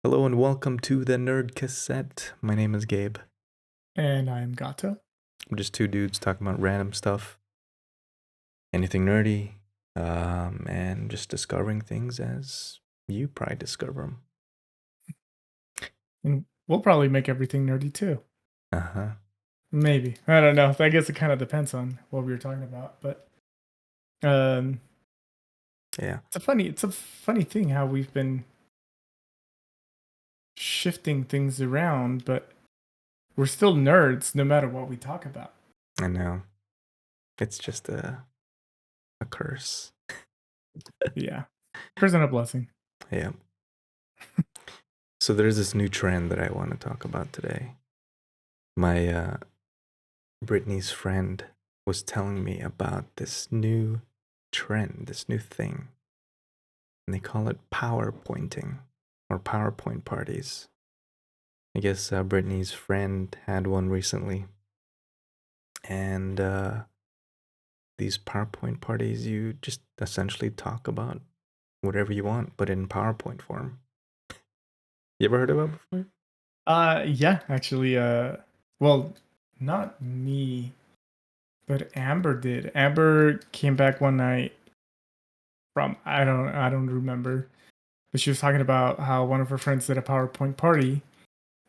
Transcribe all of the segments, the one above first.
Hello and welcome to the Nerd Cassette. My name is Gabe. And I'm Gato. We're just two dudes talking about random stuff, anything nerdy, and just discovering things as you probably discover them. And we'll probably make everything nerdy too. Uh huh. Maybe. I don't know. I guess it kind of depends on what we were talking about. But um Yeah. it's a funny thing how we've been shifting things around, but we're still nerds no matter what we talk about. I know. It's just a curse. Yeah. Present a blessing. Yeah. So there's this new trend that I want to talk about today. My Brittany's friend was telling me about this new trend, this new thing, and they call it PowerPointing or PowerPoint parties. I guess Brittany's friend had one recently, and these PowerPoint parties, you just essentially talk about whatever you want, but in PowerPoint form. You ever heard of it before? Yeah, actually, well, not me, but Amber did. Amber came back one night from I don't remember, but she was talking about how one of her friends did a PowerPoint party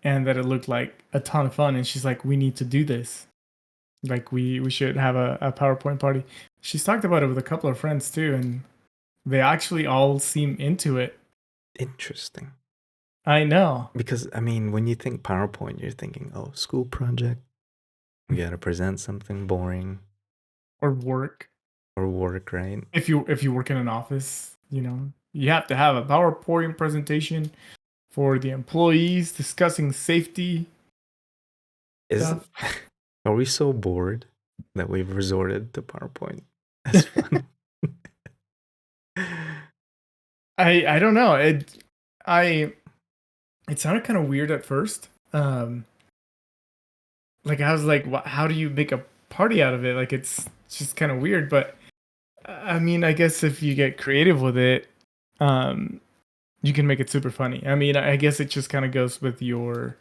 and that it looked like a ton of fun. And she's like, "We need to do this. Like, we should have a PowerPoint party." She's talked about it with a couple of friends too, and they actually all seem into it. Interesting. I know. Because, I mean, when you think PowerPoint, you're thinking, oh, school project, you gotta present something boring Or work. or work, right? If you work in an office, you have to have a PowerPoint presentation for the employees discussing safety Is stuff. Are we so bored that we've resorted to PowerPoint as fun? I don't know. I it sounded kind of weird at first. Like I was like, how do you make a party out of it? Like it's just kind of weird. But I mean, I guess if you get creative with it, um, you can make it super funny. I mean, I guess it just kind of goes with your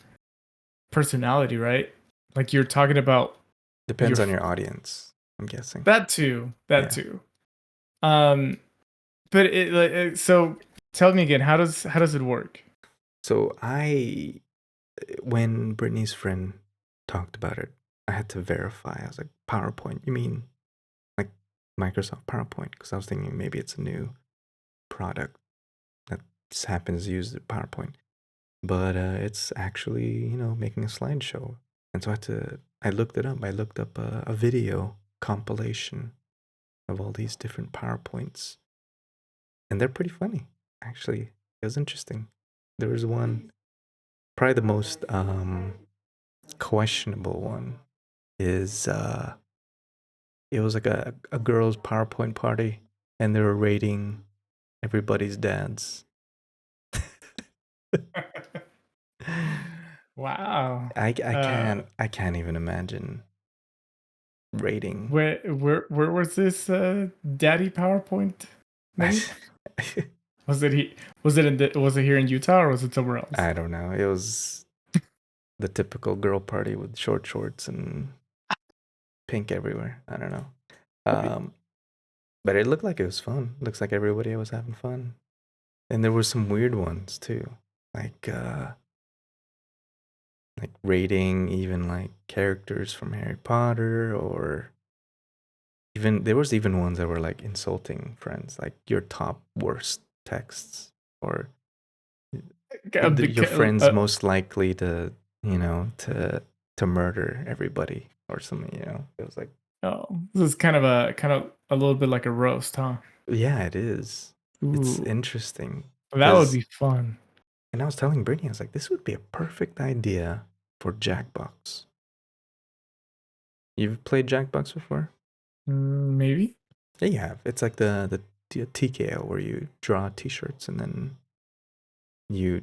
personality, right? Like you're talking about your Depends on your audience, I'm guessing. that too, that Yeah. too. Um, but so tell me again, how does it work? So when Brittany's friend talked about it, I had to verify. I was like, PowerPoint? You mean like Microsoft PowerPoint? Because I was thinking maybe it's a new product that just happens to use the PowerPoint. But it's actually, making a slideshow. And so I looked it up. I looked up a video compilation of all these different PowerPoints. And they're pretty funny, actually. It was interesting. There was one, probably the most questionable one is it was like a girls' PowerPoint party, and they were rating everybody's dads. Wow. I can't even imagine rating. Where was this daddy PowerPoint made? Was it here in Utah or was it somewhere else? I don't know. It was the typical girl party with short shorts and pink everywhere. I don't know. Um, but it looked like it was fun. Looks like everybody was having fun. And there were some weird ones too. Like like rating even like characters from Harry Potter, or even there was even ones that were like insulting friends, like your top worst texts, or your friends most likely to, to murder everybody or something, It was like, Oh, this is kind of a little bit like a roast, huh? yeah, it is. It's Ooh, interesting that would because, be fun. and I was telling Brittany, I was like, this would be a perfect idea for Jackbox. You've played Jackbox before? Maybe. Yeah, you have. It's like the TKO where you draw t-shirts and then you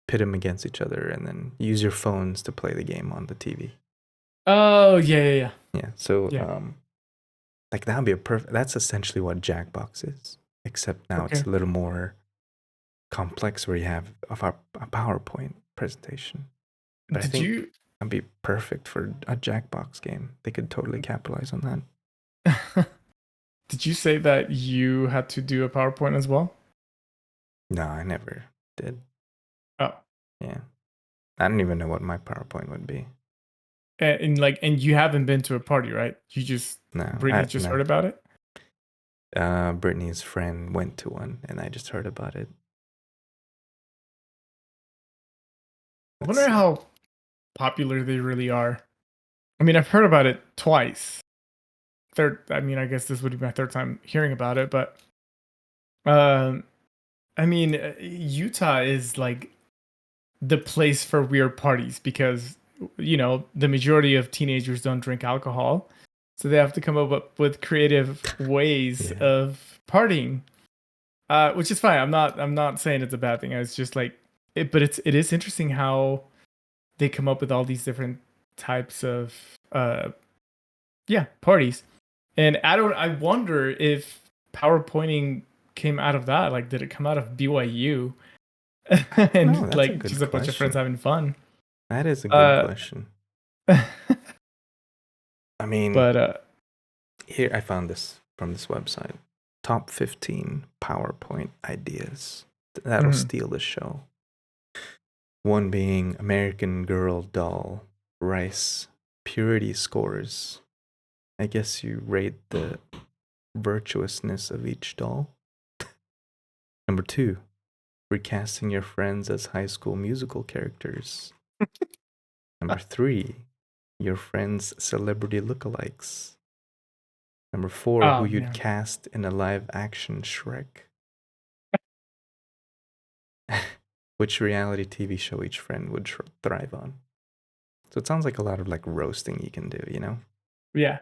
pit them against each other and then use your phones to play the game on the TV. Oh yeah, yeah, yeah. Yeah. So Yeah. like that would be a perfect. That's essentially what Jackbox is, except now it's Okay. a little more complex where you have a PowerPoint presentation. But I Did think you that'd be perfect for a Jackbox game. They could totally capitalize on that. did you say that you had to do a PowerPoint as well? No, I never did. Oh, Yeah. I don't even know what my PowerPoint would be. and you haven't been to a party, right? You just No, Brittany just no. heard about it. Brittany's friend went to one, and I just heard about it. I Let's wonder see. how popular they really are. I mean, I've heard about it twice. Third, I mean, I guess this would be my third time hearing about it, but um, I mean, Utah is like the place for weird parties because the majority of teenagers don't drink alcohol, so they have to come up with creative ways Yeah. of partying, which is fine. I'm not saying it's a bad thing. It's just like it, but it is interesting how they come up with all these different types of parties. And I wonder if PowerPointing came out of that. Like, did it come out of BYU? I don't know. And That's a like good just a bunch of friends question. having fun. That is a good Uh, question. I mean, but here I found this from this website. Top 15 PowerPoint ideas that'll mhm. steal the show. One being American Girl doll, rice, purity scores. I guess you rate the virtuousness of each doll. Number two, recasting your friends as High School Musical characters. Number three, your friends' celebrity lookalikes. Number four, who Oh you'd man, cast in a live action Shrek. Which reality TV show each friend would thrive on. So it sounds like a lot of like roasting you can do, you know? yeah.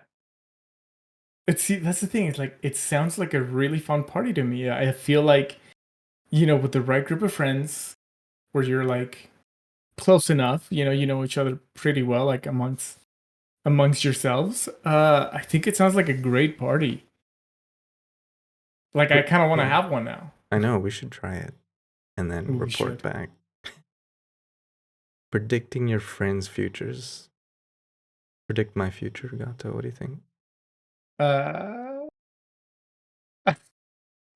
But see, that's the thing. It's like it sounds like a really fun party to me. I feel like with the right group of friends, where you're like close enough, you know each other pretty well, like amongst yourselves. I think it sounds like a great party. Like I kind of want to Yeah, have one now. I know. We should try it and then Ooh, we report should. back. Predicting your friends' futures. Predict my future, Gato. What do you think? Uh,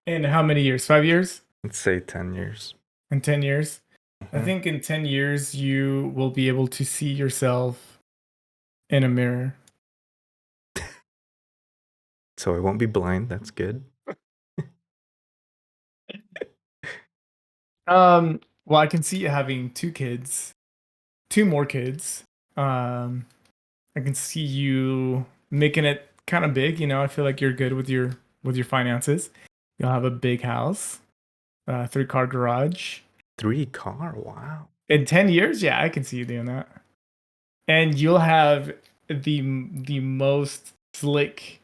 in how many years? 5 years? Let's say 10 years. In 10 years? I Mhm. think in 10 years you will be able to see yourself in a mirror. So I won't be blind. That's good. Well, I can see you having two kids, two more kids. Um, I can see you making it kind of big. I feel like you're good with your finances. You'll have a big house, 3-car garage. 3 car. Wow. In 10 years, yeah, I can see you doing that. And you'll have the most slick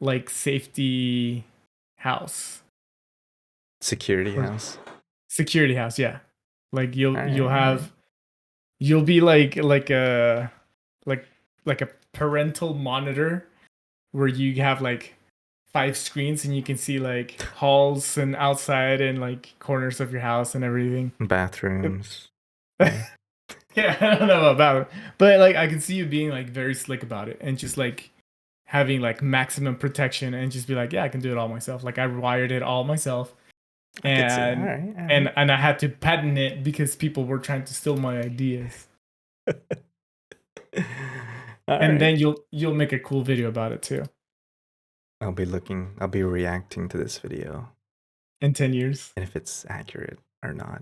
like safety house. Security house. Security house, yeah. Like All you'll right. All right. have you'll be like like a parental monitor where you have like 5 screens and you can see like halls and outside and like corners of your house and everything. Bathrooms. Yeah. Yeah, I don't know about it, but like I can see you being like very slick about it and just like having like maximum protection and just be like, yeah, I can do it all myself. Like I wired it all myself, I could see. All and right. All and right. and I had to patent it because people were trying to steal my ideas. All And right. then you'll make a cool video about it too I'll be reacting to this video in 10 years. and if it's accurate or not,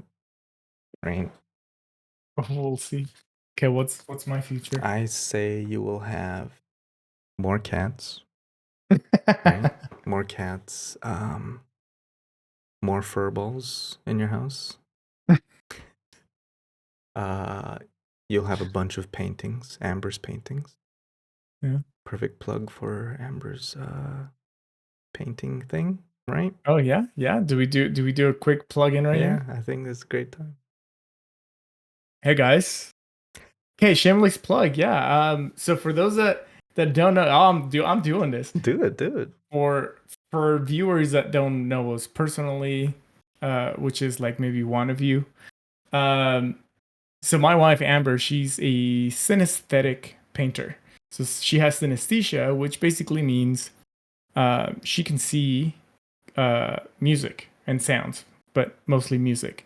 right? We'll see. Okay, what's my future? I say you will have more cats, right? More cats, more furballs in your house. Uh, you'll have a bunch of paintings, Amber's paintings. Yeah. Perfect plug for Amber's painting thing, right? Oh yeah, yeah. Do we do a quick plug in right Yeah, here? I think that's a great time. Hey guys. Okay, shameless plug. Yeah. So for those that don't know, I'm doing this Do it, do it. for viewers that don't know us personally. which is like maybe one of you. Um, so my wife Amber, she's a synesthetic painter. So she has synesthesia, which basically means she can see music and sounds, but mostly music.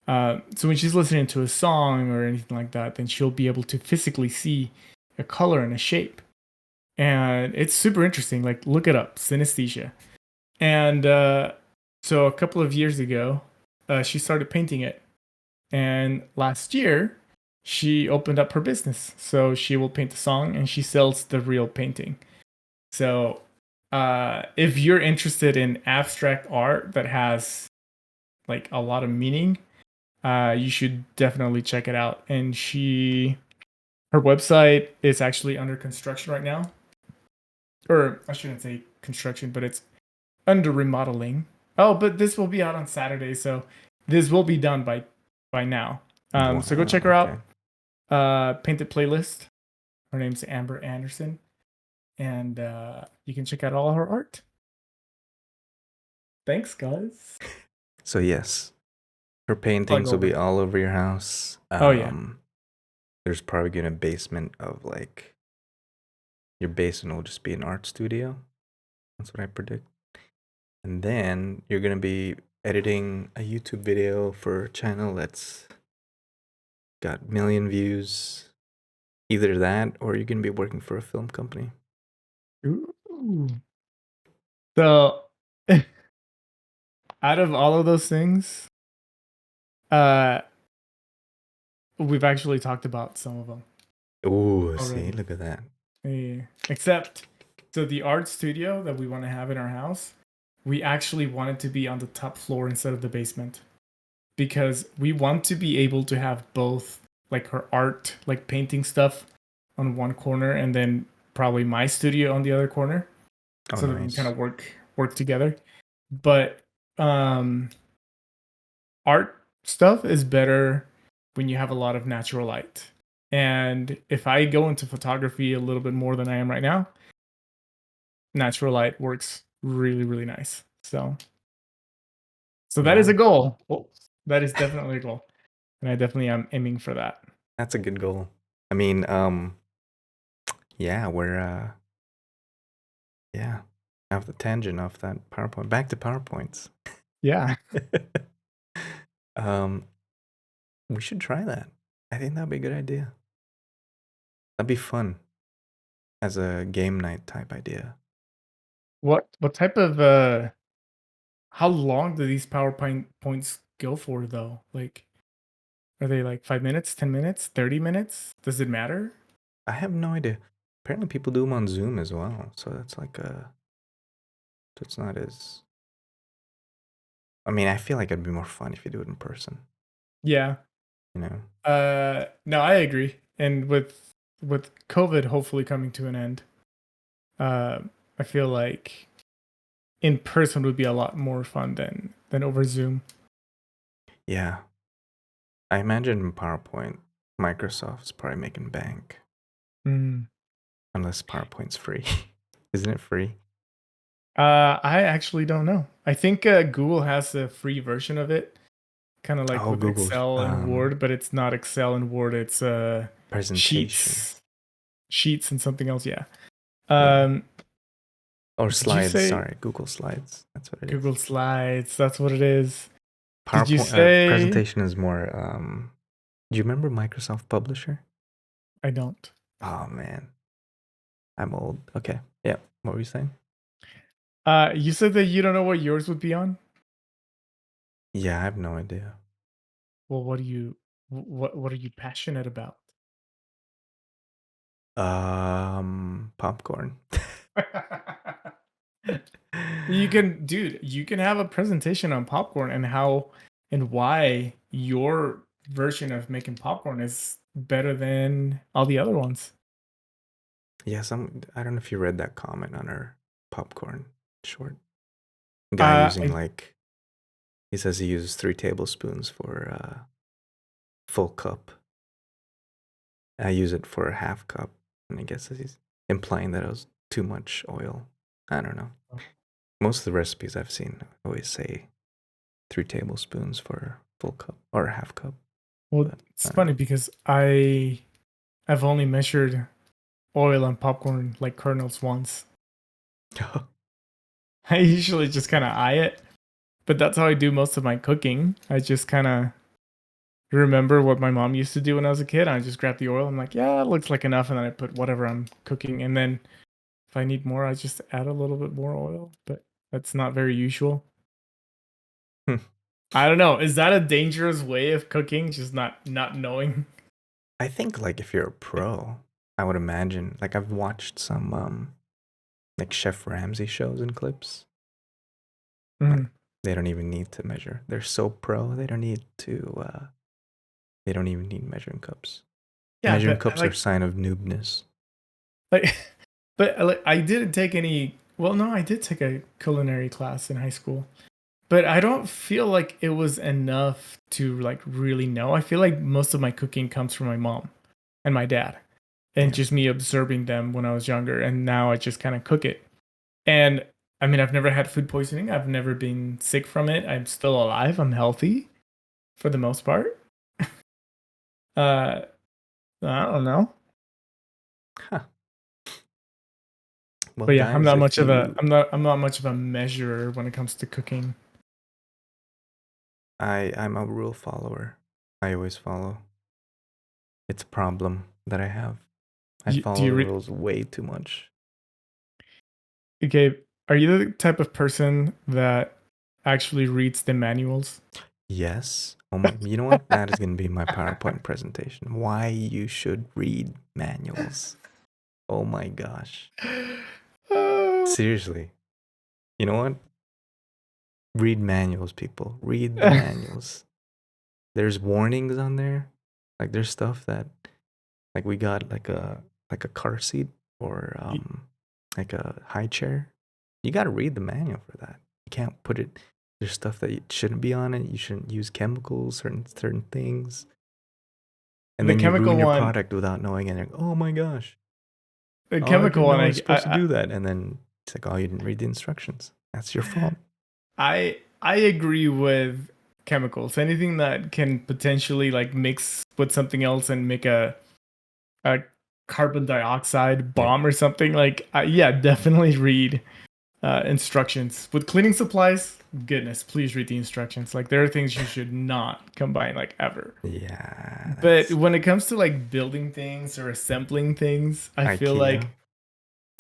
So when she's listening to a song or anything like that, then she'll be able to physically see a color and a shape, and it's super interesting. Like look it up, synesthesia. And so a couple of years ago, she started painting it, and last year she opened up her business. So she will paint the song and she sells the real painting. So if you're interested in abstract art that has like a lot of meaning, you should definitely check it out. And her website is actually under construction right now, or I shouldn't say construction, but it's under remodeling. Oh, but this will be out on Saturday, so this will be done by now. So go Wow. check her Okay. out. Painted playlist. Her name's Amber Anderson, and you can check out all her art. Thanks, guys. So yes, her Plug paintings will be over. all over your house. Oh yeah. There's probably gonna basement of like your basement will just be an art studio. That's what I predict. And then you're gonna be editing a YouTube video for a channel that's got million views. Either that or you're gonna be working for a film company. Ooh. So out of all of those things, uh, we've actually talked about some of them Ooh, see, already. look at that. Yeah. Except, so the art studio that we want to have in our house, we actually want it to be on the top floor instead of the basement because we want to be able to have both, like her art, like painting stuff on one corner, and then probably my studio on the other corner, Oh, so that we can kind nice. of work together. But um, art stuff is better when you have a lot of natural light. And if I go into photography a little bit more than I am right now, natural light works really, really nice. So that is Yeah, a goal. Well, that is definitely a goal. And I definitely am aiming for that. that's a good goal. I mean, yeah, yeah, off the tangent off that PowerPoint. Back to PowerPoints. Yeah. um, we should try that. I think that'd be a good idea. That'd be fun as a game night type idea. What type of how long do these PowerPoint points go for though? Like are they like 5 minutes, 10 minutes, 30 minutes? Does it matter? I have no idea. Apparently, people do them on Zoom as well. So that's like a. So it's not as. I mean, I feel like it'd be more fun if you do it in person. Yeah. You know. No, I agree. And with COVID hopefully coming to an end, uh, I feel like in person would be a lot more fun than over Zoom. Yeah, I imagine in PowerPoint, Microsoft's probably making bank Mm. unless PowerPoint's free. Isn't it free? I actually don't know. I think Google has a free version of it, kind of like Oh, with Google's Excel and Word, but it's not Excel and Word. It's presentation. Sheets, Sheets, and something else. Yeah. Yeah. Um, Or did you slides. say Sorry, Google Slides. That's what it is. Google Slides? That's what it is. Did you PowerPoint say? presentation is more. Do you remember Microsoft Publisher? I don't. Oh man, I'm old. Okay. Yeah. What were you saying? You said that you don't know what yours would be on. Yeah, I have no idea. Well, what are you passionate about? Popcorn. You can have a presentation on popcorn and how and why your version of making popcorn is better than all the other ones. Yeah, I don't know if you read that comment on our popcorn short. Guy Uh, using I, like he says he uses 3 tablespoons for a full cup. I use it for a half cup, and I guess he's implying that it was too much oil. I don't know. Most of the recipes I've seen always say 3 tablespoons for full cup or a half cup. Well, But it's I don't funny because I've only measured oil on popcorn like kernels once. know. I usually just kind of eye it, but that's how I do most of my cooking. I just kind of remember what my mom used to do when I was a kid. I just grab the oil. I'm like, yeah, it looks like enough, and then I put whatever I'm cooking, and then if I need more, I just add a little bit more oil. But that's not very usual. I don't know. Is that a dangerous way of cooking? Just not knowing. I think like if you're a pro, I would imagine like I've watched some like Chef Ramsay shows and clips. Like Mhm. they don't even need to measure. They're so pro, they don't even need measuring cups. Yeah, Measuring but cups are a sign of noobness. like, but like, I didn't take any. Well, no, I did take a culinary class in high school, but I don't feel like it was enough to like really know. I feel like most of my cooking comes from my mom and my dad, and Yeah. just me observing them when I was younger, and now I just kind of cook it. And I mean, I've never had food poisoning. I've never been sick from it. I'm still alive. I'm healthy for the most part. Uh, I don't know. Huh. Well, But yeah, guys, if you I'm not much of a measurer when it comes to cooking. I'm a rule follower. I always follow. It's a problem that I have. I Do follow you the read? rules way too much. Okay, are you the type of person that actually reads the manuals? Yes. Oh my, you know what? That is going to be my PowerPoint presentation. Why you should read manuals. Oh my gosh. Seriously. You know what? Read manuals, people. Read the manuals. There's warnings on there. Like there's stuff that like we got like a car seat or like a high chair. You got to read the manual for that. You can't put it. There's stuff that shouldn't be on it. You shouldn't use chemicals, certain things, and the then you chemical ruin your one, product without knowing. And you're like, oh my gosh, the oh I chemical didn't one, know I was supposed to I do that. And then it's like, oh, you didn't read the instructions. That's your fault. I agree with chemicals. Anything that can potentially like mix with something else and make a carbon dioxide Yeah, bomb or something like yeah, definitely read instructions. With cleaning supplies, goodness, please read the instructions. Like there are things you should not combine like ever. yeah, But that's when it comes to like building things or assembling things, I feel IKEA. like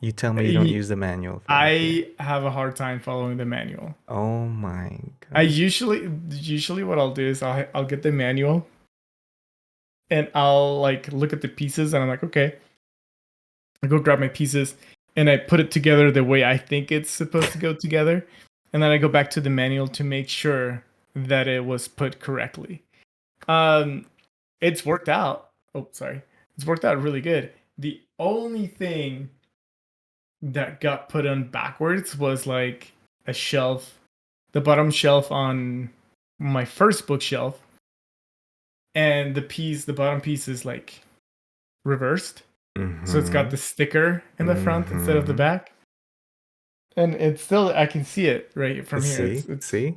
You tell me you don't I use the manual for IKEA. I have a hard time following the manual. Oh my I god. usually what I'll do is I'll get the manual and I'll like look at the pieces and I'm like, okay, I go grab my pieces and I put it together the way I think it's supposed to go together. And then I go back to the manual to make sure that it was put correctly. Um, it's worked out. Oh, sorry. It's worked out really good. The only thing that got put on backwards was like a shelf, the bottom shelf on my first bookshelf, and the bottom piece is like reversed. So it's got Mm-hmm. the sticker in the front instead of the Mm-hmm. back. And it's still I can see it right from here. See? It's See?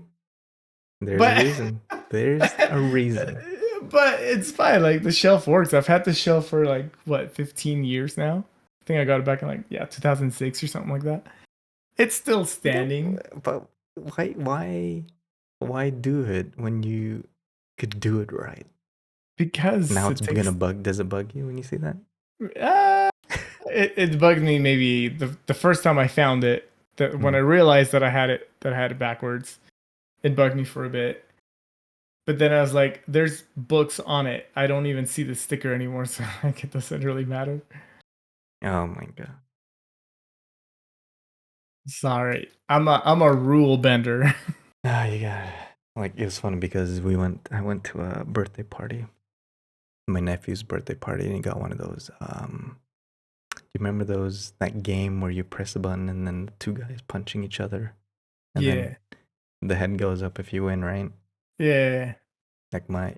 There's a but reason. There's a reason. but it's fine. Like the shelf works. I've had the shelf for like what 15 years now. I think I got it back in like 2006 or something like that. It's still standing But why do it when you could do it right? Now because it's it gonna takes. bug. Does it bug you when you see that? Uh, it bugged me maybe the first time I found it. That when I Mm. realized that I had it backwards, it bugged me for a bit. But then I was like, "There's books on it. I don't even see the sticker anymore, so like it doesn't really matter." Oh my god. Sorry, I'm a rule bender. Ah, you got it. Like it was funny because I went to a birthday party, my nephew's birthday party, and he got one of those. Do you remember that game where you press a button and then the two guys punching each other, and then Yeah, the head goes up if you win, right? yeah. Like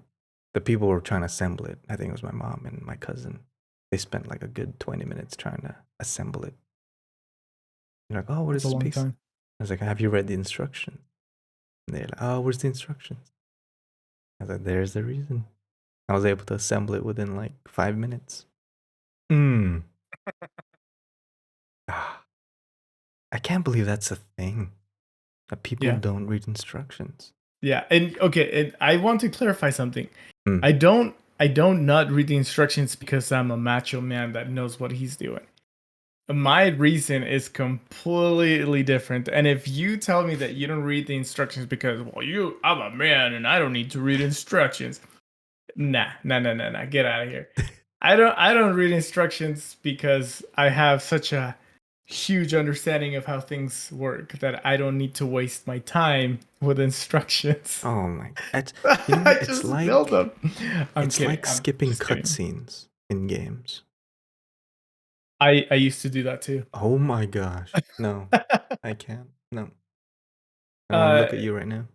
the people were trying to assemble it. I think it was my mom and my cousin. They spent like a good 20 minutes trying to assemble it. They're like, oh, what is That's a this long piece? time. I was like, have you read the instructions? And they're like, "Oh, where's the instructions?" I was like, "There's the reason." I was able to assemble it within like 5 minutes. Hmm. Ah, I can't believe that's a thing. That people Yeah. don't read instructions. Yeah. And okay, and I want to clarify something. Hmm. I don't not read the instructions because I'm a macho man that knows what he's doing. My reason is completely different. And if you tell me that you don't read the instructions because, well, I'm a man and I don't need to read instructions. Nah, nah, nah, nah, nah. Get out of here. I don't read instructions because I have such a huge understanding of how things work that I don't need to waste my time with instructions. Oh my! It's, you know I what? It's just build like them. I'm it's kidding. like I'm skipping just kidding. cutscenes in games. I used to do that too. Oh my gosh! No, I can't. No, I don't want to uh look at you right now.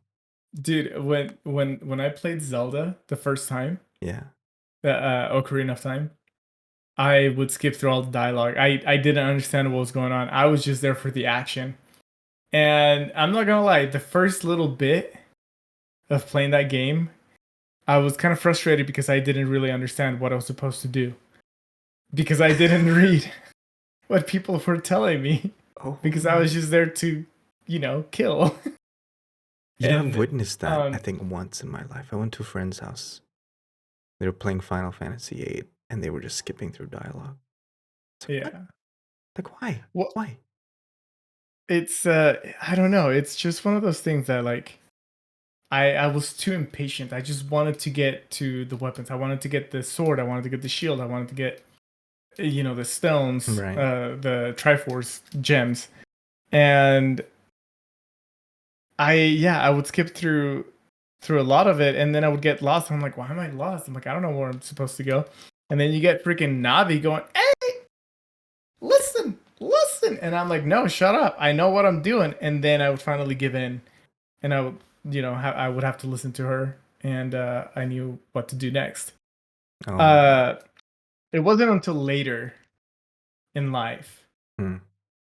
Dude, when I played Zelda the first time, Yeah. Ocarina of Time, I would skip through all the dialogue. I didn't understand what was going on. I was just there for the action. And I'm not gonna lie, the first little bit of playing that game, I was kind of frustrated because I didn't really understand what I was supposed to do. Because I didn't read what people were telling me. Oh Because I no. was just there to, kill. You know, I've And witnessed that. I um think once in my life, I went to a friend's house. They were playing Final Fantasy VIII, and they were just skipping through dialogue. It's like, what? yeah. Like, why? Well, Why? it's I don't know. It's just one of those things that like I was too impatient. I just wanted to get to the weapons. I wanted to get the sword. I wanted to get the shield. I wanted to get the stones, Right. the Triforce gems. And I would skip through a lot of it, and then I would get lost. I'm like, why am I lost? I'm like, I don't know where I'm supposed to go. And then you get freaking Navi going, hey, listen, listen. And I'm like, no, shut up. I know what I'm doing. And then I would finally give in, and I would, I would have to listen to her, and I knew what to do next. Oh my god. Uh, it wasn't until later in life Hmm.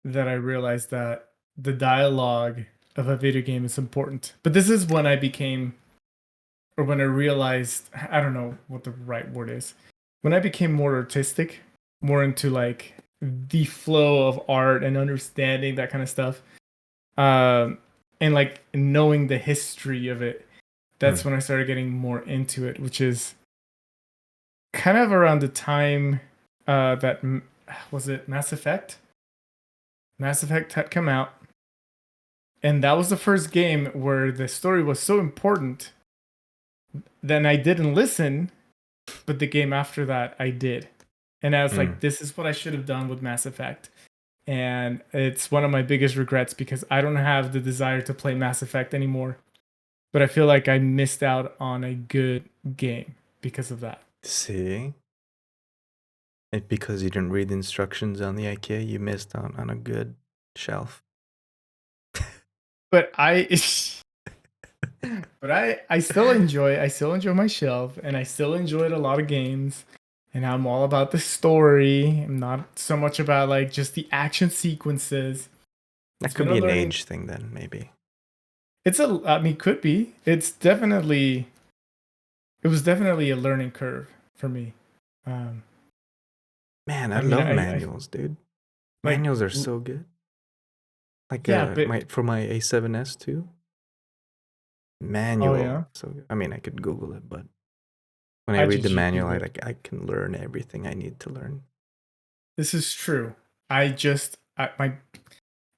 that I realized that the dialogue of a video game is important. But this is when I became, or when I realized, I don't know what the right word is, when I became more artistic, more into like the flow of art and understanding that kind of stuff, and like knowing the history of it. Hmm. That's when I started getting more into it, which is kind of around the time that was it Mass Effect. Mass Effect had come out, and that was the first game where the story was so important. Then I didn't listen, but the game after that I did. And I was Hmm. like, this is what I should have done with Mass Effect. And it's one of my biggest regrets because I don't have the desire to play Mass Effect anymore. But I feel like I missed out on a good game because of that. See? And because you didn't read the instructions on the IKEA, you missed out on a good shelf. But but I still enjoy my shelf, and I still enjoyed a lot of games, and I'm all about the story. I'm not so much about like just the action sequences. That It's could been a be an learning. age thing then, maybe. I mean, could be. It was definitely a learning curve for me. Um, Man, I I mean, love I manuals, dude. like, Manuals are so good. Like yeah, but my for my A7S too. oh Manual. yeah, So good. I mean, I could Google it, but when I I read the just manual, GPU it. I can learn everything I need to learn. This is true.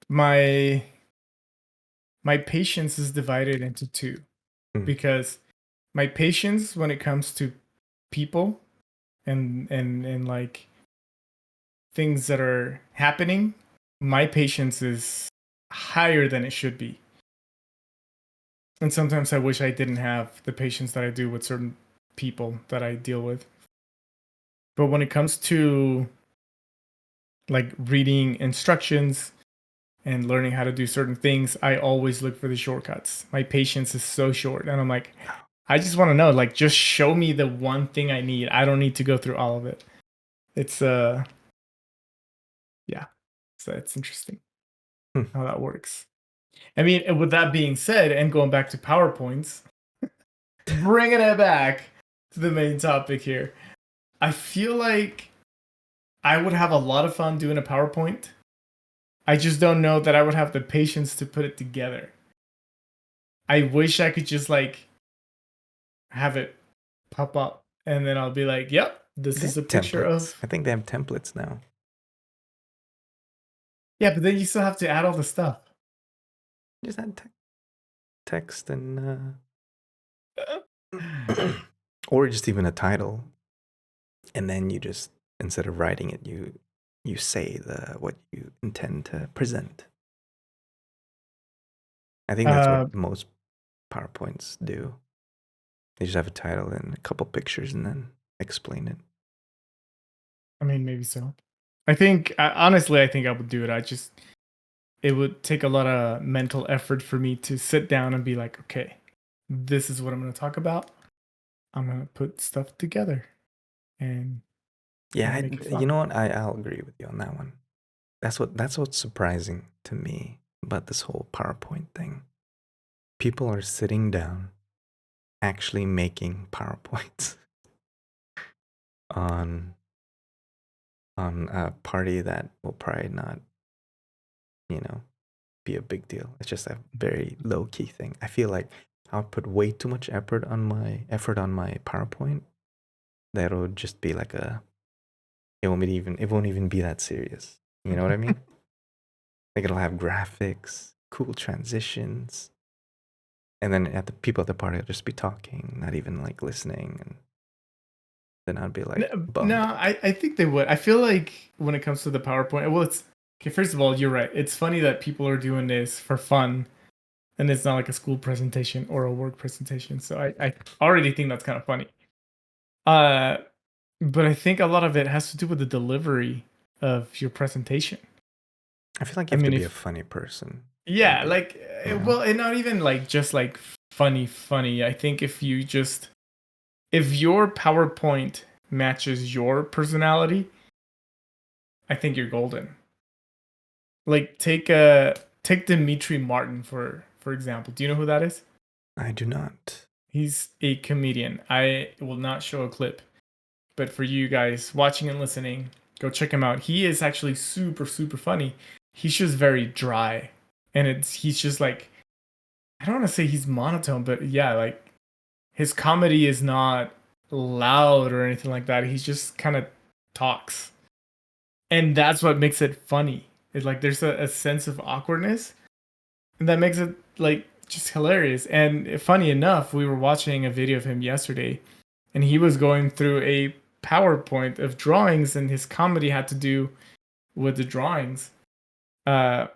My my patience is divided into two Hmm. because my patience when it comes to people and like things that are happening, my patience is higher than it should be. And sometimes I wish I didn't have the patience that I do with certain people that I deal with. But when it comes to like reading instructions and learning how to do certain things, I always look for the shortcuts. My patience is so short. And I'm like, I just want to know, like, just show me the one thing I need. I don't need to go through all of it. It's, yeah. So it's interesting Hmm. how that works. I mean, with that being said, and going back to PowerPoints, bringing it back to the main topic here, I feel like I would have a lot of fun doing a PowerPoint. I just don't know that I would have the patience to put it together. I wish I could just like have it pop up and then I'll be like, yep, this They is have a picture templates. of. I think they have templates now. Yeah, but then you still have to add all the stuff. Just add text and or just even a title, and then you just, instead of writing it, you say the what you intend to present. I think that's Uh, what most PowerPoints do. They just have a title and a couple pictures and then explain it. I mean, maybe so. I think, honestly, I think I would do it. It would take a lot of mental effort for me to sit down and be like, okay, this is what I'm going to talk about. I'm going to put stuff together and Yeah, make it you fun. know what? I'll agree with you on that one. That's what's surprising to me about this whole PowerPoint thing. People are sitting down, actually making PowerPoints on a party that will probably not, you know, be a big deal. It's just a very low key thing. I feel like I'll put way too much effort on my PowerPoint. That'll just be like it won't even be that serious. You know what I mean? Like it'll have graphics, cool transitions, and then at the people at the party will just be talking, not even like listening, and then I'd be like No, bummed. I think they would. I feel like when it comes to the PowerPoint, well, it's okay. First of all, you're right. It's funny that people are doing this for fun, and it's not like a school presentation or a work presentation. So I already think that's kind of funny. Uh, but I think a lot of it has to do with the delivery of your presentation. I feel like you I have to mean, be a if funny person to yeah, be, like you know. well, and not even like just like funny. I think if your PowerPoint matches your personality, I think you're golden. Like take Dimitri Martin for example. Do you know who that is? I do not. He's a comedian. I will not show a clip, but for you guys watching and listening, go check him out. He is actually super funny. He's just very dry, and he's just like, I don't want to say he's monotone, but yeah, like his comedy is not loud or anything like that. He's just kind of talks, and that's what makes it funny. It's like there's a sense of awkwardness, and that makes it like just hilarious. And funny enough, we were watching a video of him yesterday, and he was going through a PowerPoint of drawings, and his comedy had to do with the drawings. Uh,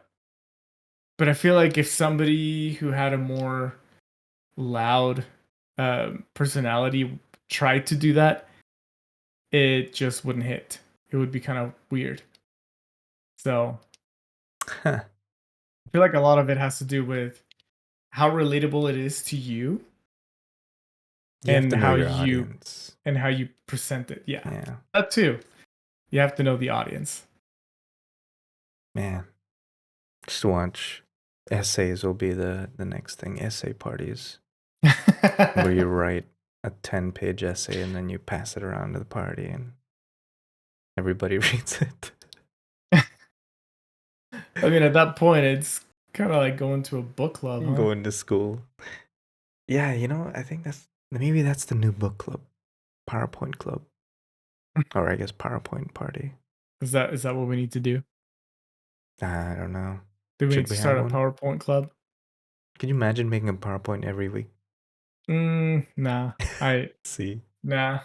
but I feel like if somebody who had a more loud personality tried to do that, it just wouldn't hit. It would be kind of weird. So Huh. I feel like a lot of it has to do with how relatable it is to you You have and to know your audience. how you present it. Yeah, Yeah, that too. You have to know the audience. man. Just watch. Essays will be the next thing. Essay parties, where you write a 10-page essay and then you pass it around to the party and everybody reads it. I mean, at that point, it's kind of like going to a book club, huh? Going to school. Yeah, I think maybe that's the new book club, PowerPoint club, or I guess PowerPoint party. Is that what we need to do? I don't know. Do we need Should to we have start a one? PowerPoint club? Can you imagine making a PowerPoint every week? Nah. I See, Nah.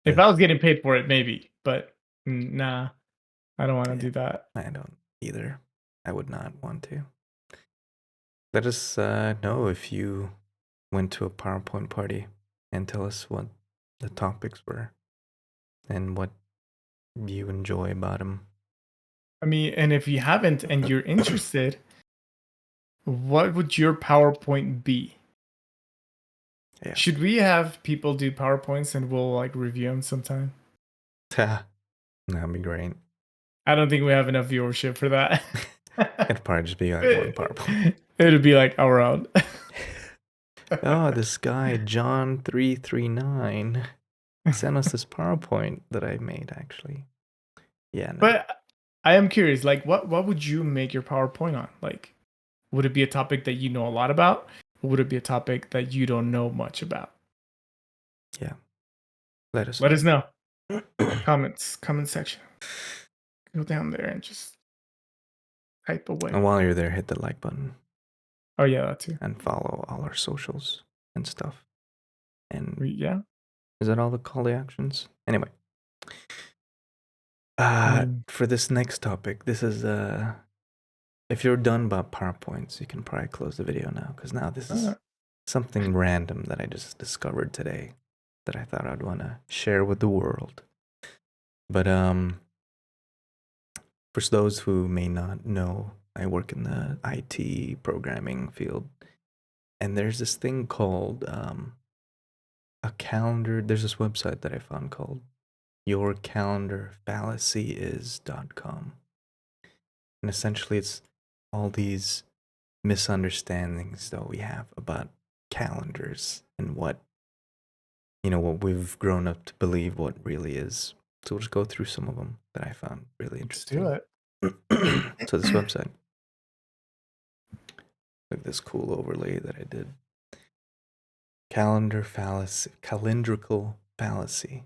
If the I was getting paid for it, maybe, but nah, I don't want to yeah, do that. I don't either. I would not want to. Let us know if you went to a PowerPoint party and tell us what the topics were and what you enjoy about them. I mean, and if you haven't and you're interested, what would your PowerPoint be? Yeah. Should we have people do PowerPoints and we'll like review them sometime? That'd be great. I don't think we have enough viewership for that. It'd probably just be like one PowerPoint. It'd be like around. Oh, this guy John339 sent us this PowerPoint that I made actually. Yeah, no. But I am curious, like what would you make your PowerPoint on? Like, would it be a topic that you know a lot about? Or would it be a topic that you don't know much about? Yeah. Let us Let us know. know. Comment section. Go down there and just type And away. while you're there, hit the like button Oh yeah, that too. and follow all our socials and stuff. And Yeah. is that all the call to actions? Anyway. I mean, For this next topic, this is if you're done about PowerPoints, you can probably close the video now because now this is something random that I just discovered today that I thought I'd want to share with the world. But for those who may not know, I work in the IT programming field, and there's this thing called a calendar. There's this website that I found called yourcalendarfallacyis.com. And essentially, it's all these misunderstandings that we have about calendars and what what we've grown up to believe what really is. So we'll just go through some of them that I found really let's do interesting. it. So this website, like this cool overlay that I did. Calendrical fallacy,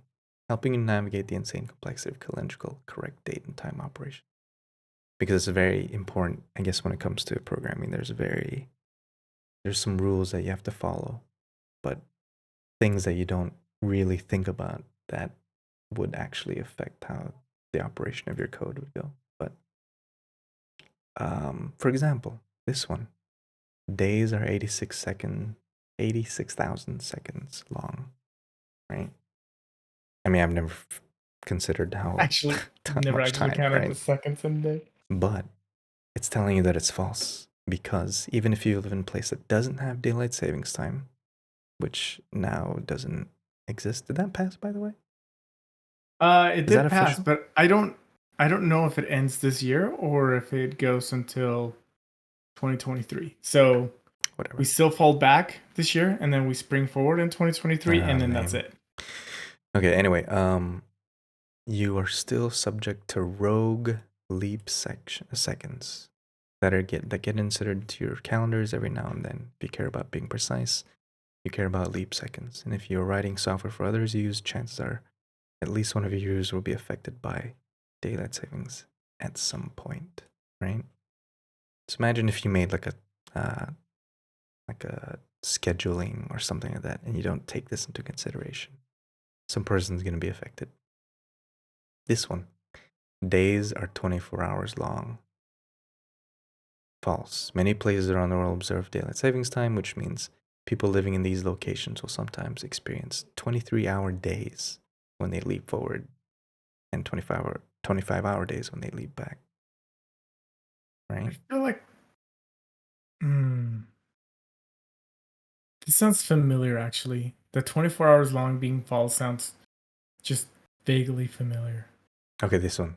helping you navigate the insane complexity of calendrical correct date and time operation. Because it's very important, I guess, when it comes to programming. There's some rules that you have to follow, but things that you don't really think about that would actually affect how the operation of your code would go. But for example, this one, days are 86,000 seconds long, right? I mean, I've never considered how Actually, never much actually time, counted the right? seconds in a day. But it's telling you that it's false because even if you live in a place that doesn't have daylight savings time, which now doesn't exist, did that pass, by the way? It Is that did pass, official? but I don't know if it ends this year or if it goes until 2023. So we Whatever. still fall back this year and then we spring forward in 2023 and then that's Lame. it. Okay, anyway, you are still subject to rogue leap seconds that get inserted into your calendars every now and then. If you care about being precise, you care about leap seconds. And if you're writing software for others' use, chances are at least one of your users will be affected by daylight savings at some point, right? So imagine if you made like a scheduling or something like that, and you don't take this into consideration. Some person's going to be affected. This one, days are 24 hours long. False. Many places around the world observe daylight savings time, which means people living in these locations will sometimes experience 23-hour days when they leap forward and 25-hour days when they leap back. I Right? feel like this sounds familiar actually. The 24 hours long being false sounds just vaguely familiar. Okay, this one.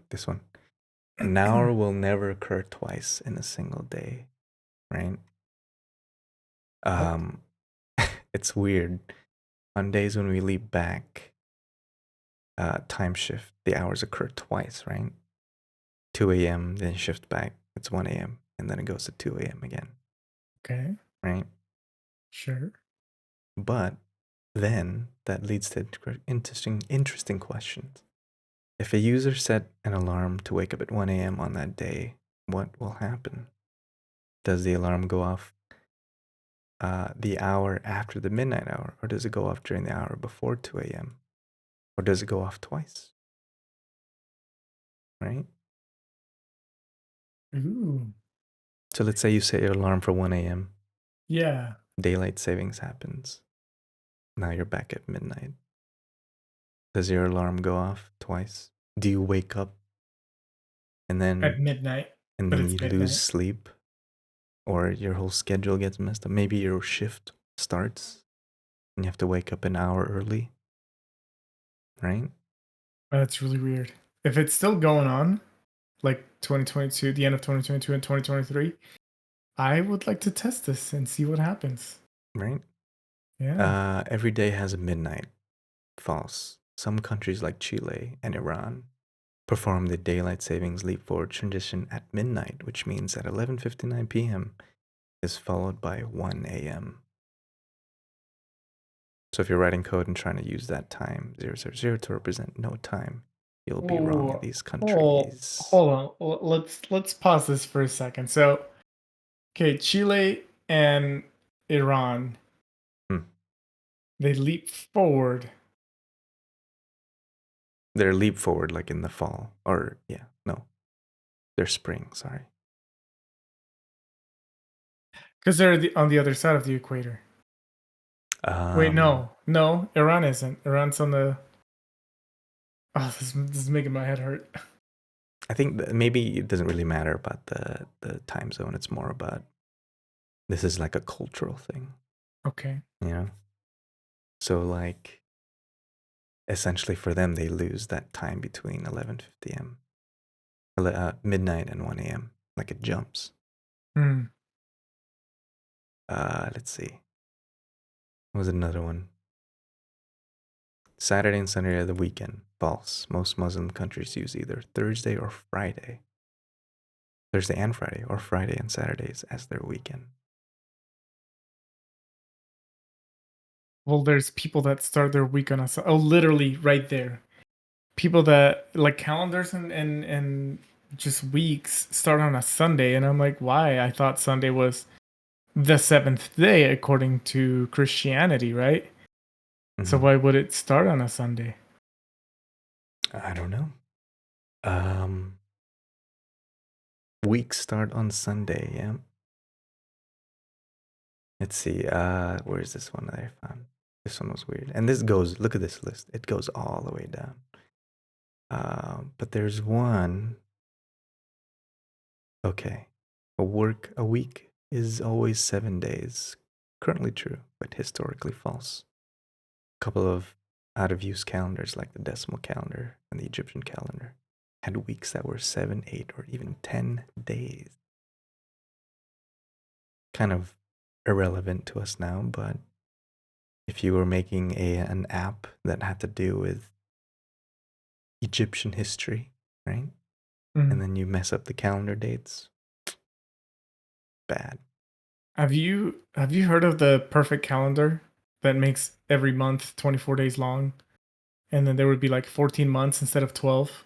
An hour will never occur twice in a single day, right? What? Um, it's weird. On days when we leap back, time shift, the hours occur twice, right? 2 a.m., then shift back, it's 1 a.m., and then it goes to 2 a.m. again, Okay, right? sure. But then that leads to interesting questions. If a user set an alarm to wake up at 1 a.m. on that day, what will happen? Does the alarm go off the hour after the midnight hour, or does it go off during the hour before 2 a.m.? Or does it go off twice? Right? Ooh. So let's say you set your alarm for 1 a.m., Yeah. daylight savings happens. Now you're back at midnight. Does your alarm go off twice? Do you wake up and At then midnight, and but then it's you lose midnight. sleep or your whole schedule gets messed up? Maybe your shift starts and you have to wake up an hour early, right? That's really weird. If it's still going on, like 2022, the end of 2022 and 2023. I would like to test this and see what happens. Right? Yeah. Every day has a midnight. False. Some countries like Chile and Iran perform the daylight savings leap forward tradition at midnight, which means at 11:59 p.m. is followed by 1 a.m. So if you're writing code and trying to use that time 000 to represent no time, you'll be wrong in Oh, these countries. hold on. Let's pause this for a second. So, okay, Chile and Iran, Hmm. they leap forward They're leap forward like in the fall. Or, yeah, no. They're spring, sorry. because they're on the other side of the equator. Wait, Um, no, Iran isn't. Iran's on the. Oh, this is making my head hurt. I think that maybe it doesn't really matter about the time zone. It's more about this is like a cultural thing, Okay. you know? So, like, essentially for them, they lose that time between 11:50 m, midnight and 1 a.m. Like it jumps. Hmm. Let's see. What was another one? Saturday and Sunday are the weekend. False. Most Muslim countries use either Thursday or Friday. Thursday and Friday, or Friday and Saturdays as their weekend. Well, there's people that start their week on a. Oh, literally right there. People that like calendars and just weeks start on a Sunday, and I'm like, why? I thought Sunday was the seventh day according to Christianity, right? So Hmm. why would it start on a Sunday? I don't know. Um, Weeks start on Sunday. Yeah. Let's see. Where is this one that I found? This one was weird. And this goes. Look at this list. It goes all the way down. But there's one. Okay, a week is always 7 days. Currently true, but historically false. A couple of out of use calendars, like the decimal calendar and the Egyptian calendar, had weeks that were 7, 8, or even 10 days. Kind of irrelevant to us now, but if you were making an app that had to do with Egyptian history, right? And Mm. then you mess up the calendar dates, bad. Have you heard of the perfect calendar that makes every month 24 days long, and then there would be like 14 months instead of 12?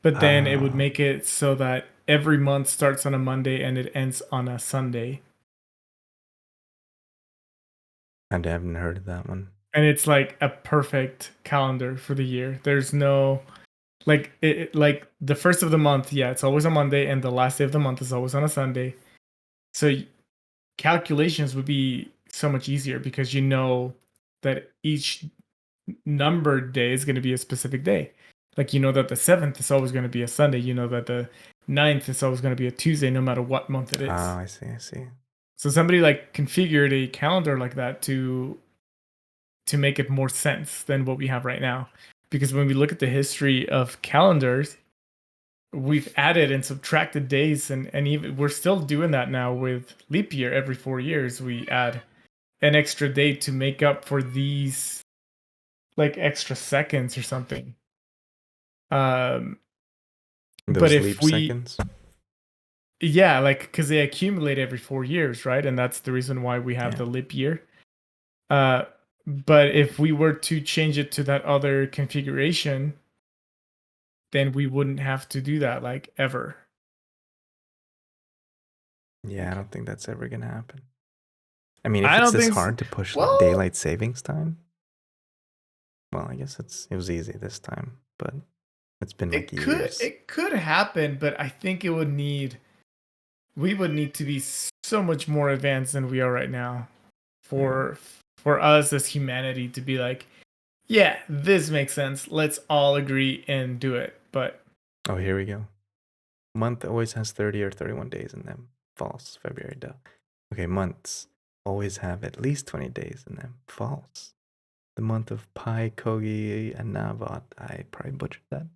But then it would Uh, make it so that every month starts on a Monday and it ends on a Sunday. I haven't heard of that one. And it's like a perfect calendar for the year. There's no like like the first of the month, yeah, it's always a Monday, and the last day of the month is always on a Sunday. So calculations would be so much easier because you know that each numbered day is going to be a specific day. Like you know that the 7th is always going to be a Sunday. You know that the 9th is always going to be a Tuesday, no matter what month it Oh, is. I see, I see. So somebody like configured a calendar like that to make it more sense than what we have right now. Because when we look at the history of calendars, we've added and subtracted days, and even we're still doing that now with leap year. Every 4 years we add an extra day to make up for these like extra seconds or something. Um, but Those if leap we, seconds? yeah, like because they accumulate every 4 years, right? And that's the reason why we have Yeah. the leap year. Uh, but if we were to change it to that other configuration, then we wouldn't have to do that like ever. Yeah, I don't think that's ever gonna happen. I mean, if I it's don't this think so. hard to push like Well, daylight savings time, well, I guess it was easy this time, but it's been like years. it could happen, but I think it would need we would need to be so much more advanced than we are right now Yeah. for for us as humanity to be like, yeah, this makes sense. Let's all agree and do it. But Oh, here we go. Month always has 30 or 31 days in them. False. February, duh. Okay, months always have at least 20 days in them. False. The month of Pi, Kogi, and Navat. I probably butchered that.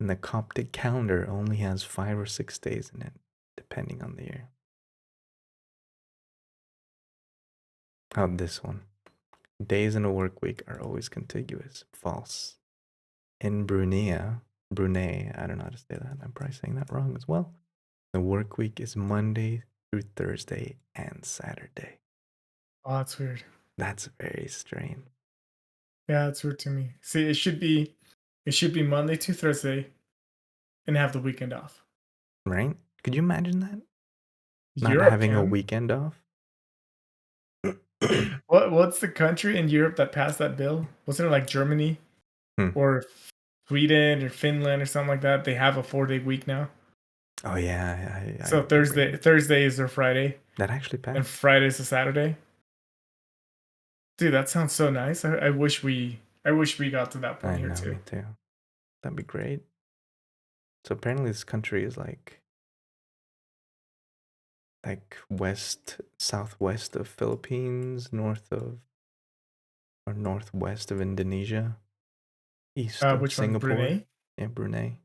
And the Coptic calendar only has 5 or 6 days in it, depending on the year. How this one? Days in a work week are always contiguous. False. In Brunei, I don't know how to say that. I'm probably saying that wrong as well. The work week is Monday through Thursday and Saturday. Oh, that's weird. That's very strange. Yeah, that's weird to me. See, it should be Monday to Thursday, and have the weekend off. Right? Could you imagine that? Not Europe having a can. weekend off? What's the country in Europe that passed that bill? Wasn't it like Germany Hmm. or Sweden or Finland or something like that? They have a 4-day week now. Oh yeah, I So remember that. Thursday is their Friday, That actually and passed. Friday's a Saturday. Dude, that sounds so nice. I wish we got to that point I here know, too. me too. That'd be great. So apparently this country is like west southwest of Philippines, north of or northwest of Indonesia, east of Which one? Singapore. Brunei? Yeah, Brunei.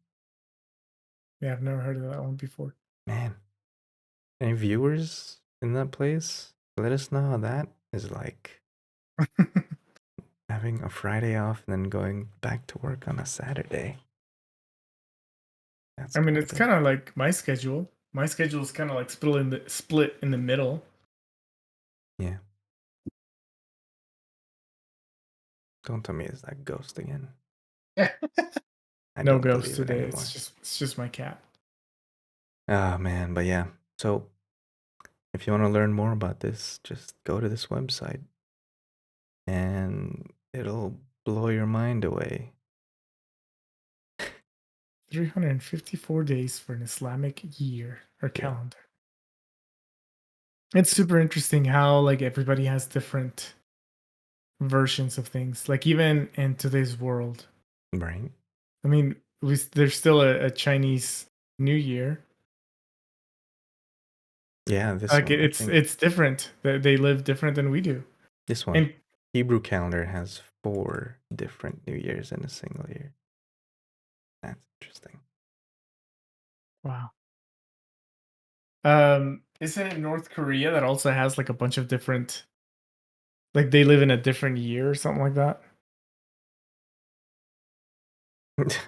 Yeah, I've never heard of that one before. Man, any viewers in that place? Let us know how that is like having a Friday off and then going back to work on a Saturday. That's I mean, gotta it's be. kind of like my schedule. My schedule is kind of like split in the middle. Yeah. Don't tell me it's that ghost again. I No don't ghost believe it today. It's anymore. just my cat. Ah, man, but yeah. So if you want to learn more about this, just go to this website and it'll blow your mind away. 354 days for an Islamic year or Yeah, calendar. It's super interesting how like everybody has different versions of things. Like even in today's world, right? I mean, there's still a Chinese New Year. Yeah, this Like one, I it's think. it's different. They live different than we do. This one. And Hebrew calendar has 4 different New Years in a single year. That's interesting. wow. Isn't it North Korea that also has like a bunch of different, like they live in a different year or something like that?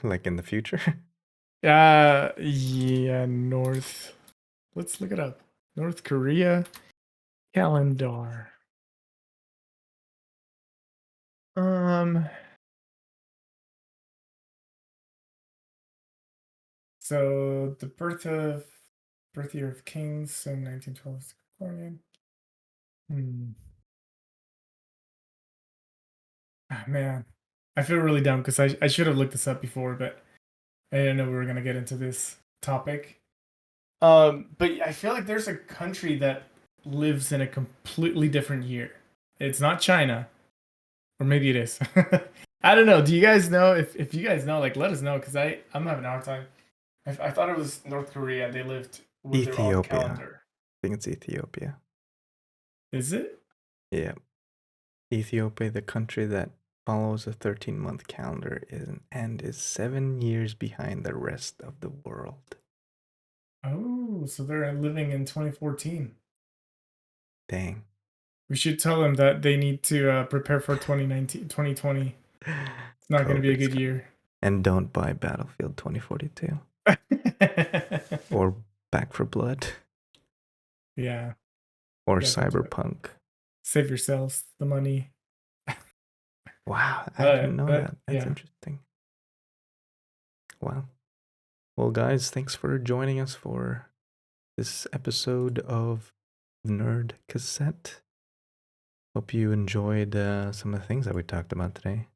Like in the future? Yeah, North. Let's look it up. North Korea calendar. Um, so the birth year of kings, so 1912 is Gregorian. Hmm. Ah, man, I feel really dumb because I should have looked this up before, but I didn't know we were gonna get into this topic. But I feel like there's a country that lives in a completely different year. It's not China, or maybe it is. I don't know. Do you guys know? If you guys know, like, let us know because I'm having a hard time. I thought it was North Korea. They lived with their own Ethiopia. calendar. I think it's Ethiopia. Is it? Yeah. Ethiopia, the country that follows a 13-month calendar and is 7 years behind the rest of the world. Oh, so they're living in 2014. Dang. We should tell them that they need to prepare for 2019, 2020. It's not going to be a COVID's good coming. year. And don't buy Battlefield 2042 or Back for Blood Yeah, or yeah, don't do it. Cyberpunk. Save yourselves the money. Wow, I didn't know that. That's Yeah. interesting. Wow. Well, guys, thanks for joining us for this episode of Nerd Cassette. Hope you enjoyed some of the things that we talked about today.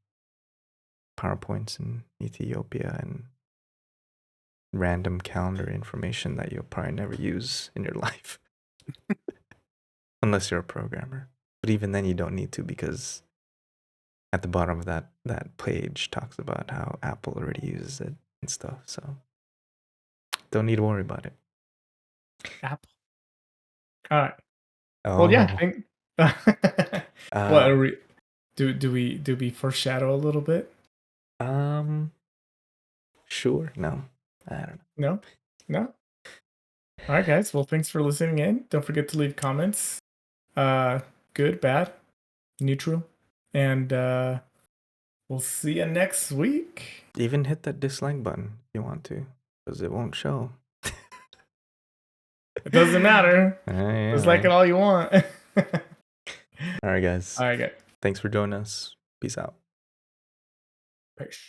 PowerPoints in Ethiopia and random calendar information that you'll probably never use in your life unless you're a programmer. But even then, you don't need to because at the bottom of that page talks about how Apple already uses it and stuff. So don't need to worry about it. Apple. All right. Well, yeah. Oh, What uh, are we? Do we foreshadow a little bit? um, sure. No, I don't know. No, no. All right, guys. Well, thanks for listening in. Don't forget to leave comments. Good, bad, neutral, and we'll see you next week. Even hit that dislike button if you want to, because it won't show. It doesn't matter. Yeah, Just like it all you want. All right, guys. All right, guys. Thanks for joining us. Peace out. Peace.